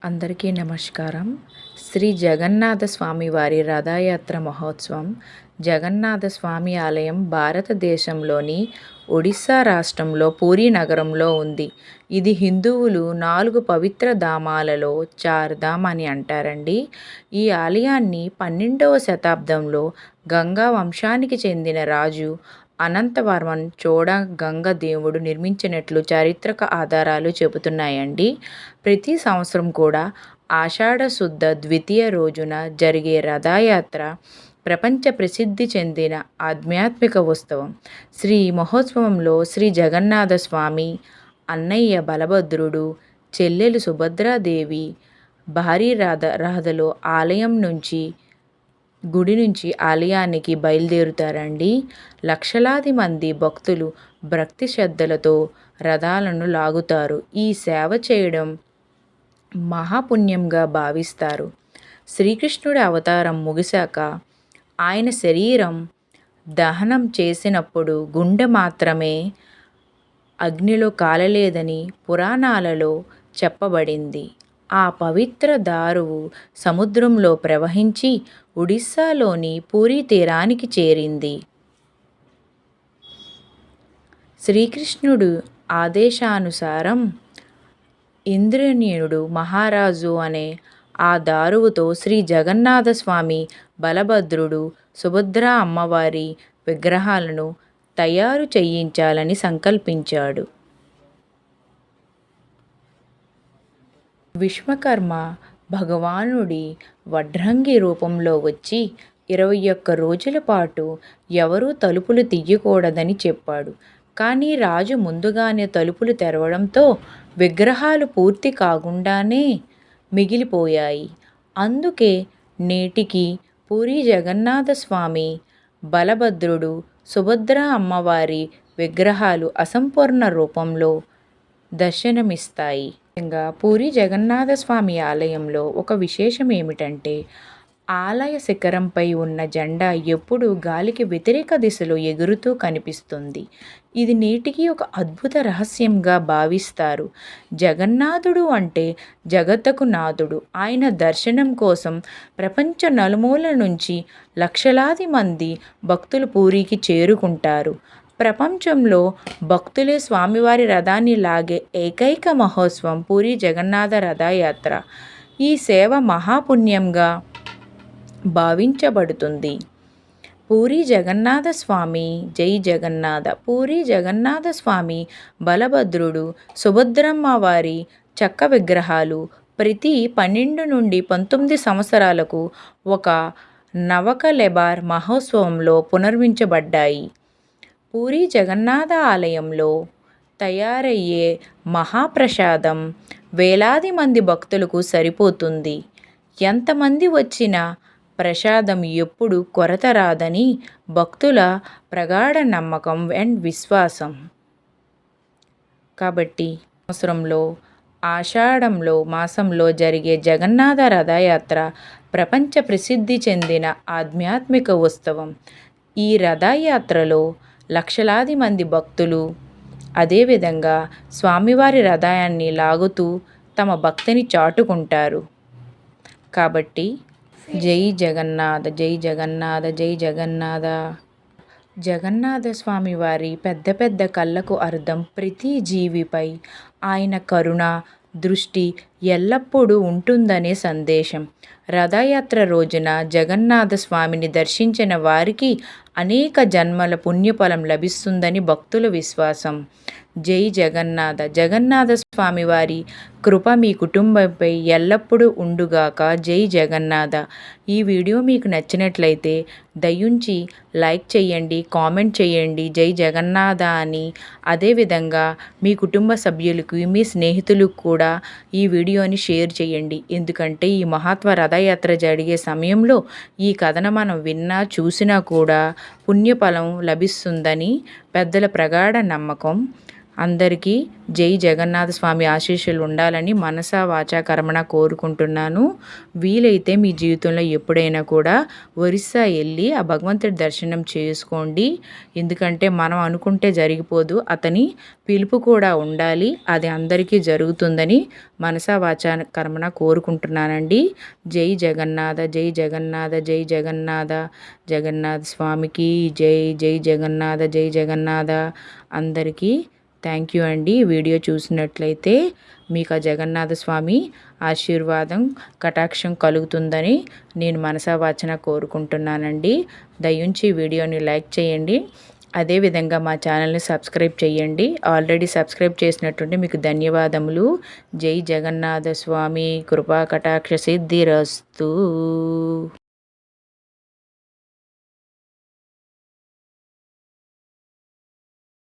అందరికీ నమస్కారం. శ్రీ జగన్నాథ స్వామి వారి రథయాత్ర మహోత్సవం. జగన్నాథ స్వామి ఆలయం భారతదేశంలోని ఒడిస్సా రాష్ట్రంలో పూరీ నగరంలో ఉంది. ఇది హిందువులు 4 పవిత్ర ధామాలలో చార్ధామ్ అని అంటారండి. ఈ ఆలయాన్ని 12వ శతాబ్దంలో గంగా వంశానికి చెందిన రాజు అనంతవర్మన్ గంగ దేవుడు నిర్మించినట్లు చారిత్రక ఆధారాలు చెబుతున్నాయండి. ప్రతి సంవత్సరం కూడా ఆషాఢ శుద్ధ ద్వితీయ రోజున జరిగే రథయాత్ర ప్రపంచ ప్రసిద్ధి చెందిన ఆధ్యాత్మిక ఉత్సవం. మహోత్సవంలో శ్రీ జగన్నాథ స్వామి, అన్నయ్య బలభద్రుడు, చెల్లెలు సుభద్రాదేవి భారీ రథలో గుడి నుంచి ఆలయానికి బయలుదేరుతారండి. లక్షలాది మంది భక్తులు భక్తి శ్రద్ధలతో రథాలను లాగుతారు. ఈ సేవ చేయడం మహాపుణ్యంగా భావిస్తారు. శ్రీకృష్ణుడి అవతారం ముగిశాక ఆయన శరీరం దహనం చేసినప్పుడు గుండె మాత్రమే అగ్నిలో కాలలేదని పురాణాలలో చెప్పబడింది. ఆ పవిత్ర దారువు సముద్రంలో ప్రవహించి ఒడిస్సాలోని పూరీ తీరానికి చేరింది. శ్రీకృష్ణుడు ఆదేశానుసారం ఇంద్రనీయుడు మహారాజు అనే ఆ దారువుతో శ్రీ జగన్నాథ స్వామి, బలభద్రుడు, సుభద్ర అమ్మవారి విగ్రహాలను తయారు చేయించాలని సంకల్పించాడు. విశ్వకర్మ భగవానుడి వడ్రంగి రూపంలో వచ్చి 21 రోజుల పాటు ఎవరూ తలుపులు తీయకూడదని చెప్పాడు. కానీ రాజు ముందుగానే తలుపులు తెరవడంతో విగ్రహాలు పూర్తి కాకుండానే మిగిలిపోయాయి. అందుకే నేటికి పూరీ జగన్నాథ స్వామి, బలభద్రుడు, సుభద్ర అమ్మవారి విగ్రహాలు అసంపూర్ణ రూపంలో దర్శనమిస్తాయి. పూరీ జగన్నాథ స్వామి ఆలయంలో ఒక విశేషం ఏమిటంటే, ఆలయ శిఖరంపై ఉన్న జెండా ఎప్పుడూ గాలికి వ్యతిరేక దిశలో ఎగురుతూ కనిపిస్తుంది. ఇది నేటికి ఒక అద్భుత రహస్యంగా భావిస్తారు. జగన్నాథుడు అంటే జగత్తుకు నాథుడు. ఆయన దర్శనం కోసం ప్రపంచ నలుమూల నుంచి లక్షలాది మంది భక్తులు పూరీకి చేరుకుంటారు. ప్రపంచంలో భక్తులే స్వామివారి రథాన్ని లాగే ఏకైక మహోత్సవం పూరీ జగన్నాథ రథయాత్ర. ఈ సేవ మహాపుణ్యంగా భావించబడుతుంది. పూరీ జగన్నాథ స్వామి జై జగన్నాథ. పూరీ జగన్నాథ స్వామి, బలభద్రుడు, సుభద్రమ్మ వారి చెక్క విగ్రహాలు ప్రతి 12 నుండి 19 సంవత్సరాలకు ఒక నవకలెబార్ మహోత్సవంలో పునర్మించబడ్డాయి. పూరీ జగన్నాథ ఆలయంలో తయారయ్యే మహాప్రసాదం వేలాది మంది భక్తులకు సరిపోతుంది. ఎంతమంది వచ్చినా ప్రసాదం ఎప్పుడు కొరత రాదని భక్తుల ప్రగాఢ నమ్మకం అండ్ విశ్వాసం. కాబట్టి సంవత్సరంలో ఆషాఢంలో మాసంలో జరిగే జగన్నాథ రథయాత్ర ప్రపంచ ప్రసిద్ధి చెందిన ఆధ్యాత్మిక ఉత్సవం. ఈ రథయాత్రలో లక్షలాది మంది భక్తులు అదేవిధంగా స్వామివారి రథాన్ని లాగుతూ తమ భక్తిని చాటుకుంటారు. కాబట్టి జై జగన్నాథ, జై జగన్నాథ, జై జగన్నాథ. జగన్నాథ స్వామి వారి పెద్ద పెద్ద కళ్ళకు అర్థం ప్రతి జీవిపై ఆయన కరుణ దృష్టి ఎల్లప్పుడూ ఉంటుందనే సందేశం. రథయాత్ర రోజున జగన్నాథ స్వామిని దర్శించిన వారికి అనేక జన్మల పుణ్యఫలం లభిస్తుందని భక్తుల విశ్వాసం. జై జగన్నాథ. జగన్నాథ స్వామి వారి కృప మీ కుటుంబంపై ఎల్లప్పుడూ ఉండుగాక. జై జగన్నాథ. ఈ వీడియో మీకు నచ్చినట్లయితే దయించి లైక్ చేయండి, కామెంట్ చేయండి జై జగన్నాథ అని. అదేవిధంగా మీ కుటుంబ సభ్యులకు, మీ స్నేహితులకు కూడా ఈ వీడియోని షేర్ చేయండి. ఎందుకంటే ఈ మహత్వ రథయాత్ర జరిగే సమయంలో ఈ కథను మనం విన్నా చూసినా కూడా పుణ్యఫలం లభిస్తుందని పెద్దల ప్రగాఢ నమ్మకం. అందరికీ జై జగన్నాథ స్వామి ఆశీస్సులు ఉండాలని మనసా వాచా కర్మణ కోరుకుంటున్నాను. వీలైతే మీ జీవితంలో ఎప్పుడైనా కూడా ఒరిస్సా వెళ్ళి ఆ భగవంతుడి దర్శనం చేసుకోండి. ఎందుకంటే మనం అనుకుంటే జరిగిపోదు, అతని పిలుపు కూడా ఉండాలి. అది అందరికీ జరుగుతుందని మనసా వాచా కర్మణ కోరుకుంటున్నానండి. జై జగన్నాథ, జై జగన్నాథ, జై జగన్నాథ, జగన్నాథ స్వామికి జై, జై జగన్నాథ, జై జగన్నాథ. అందరికీ థ్యాంక్ యూ అండి. వీడియో చూసినట్లయితే మీకు ఆ జగన్నాథ స్వామి ఆశీర్వాదం కటాక్షం కలుగుతుందని నేను మనసా వాచన కోరుకుంటున్నానండి. దయించి వీడియోని లైక్ చేయండి. అదేవిధంగా మా ఛానల్ని సబ్స్క్రైబ్ చేయండి. ఆల్రెడీ సబ్స్క్రైబ్ చేసినట్టుంటే మీకు ధన్యవాదములు. జై జగన్నాథ స్వామి కృపా కటాక్ష సిద్ధిరస్తు.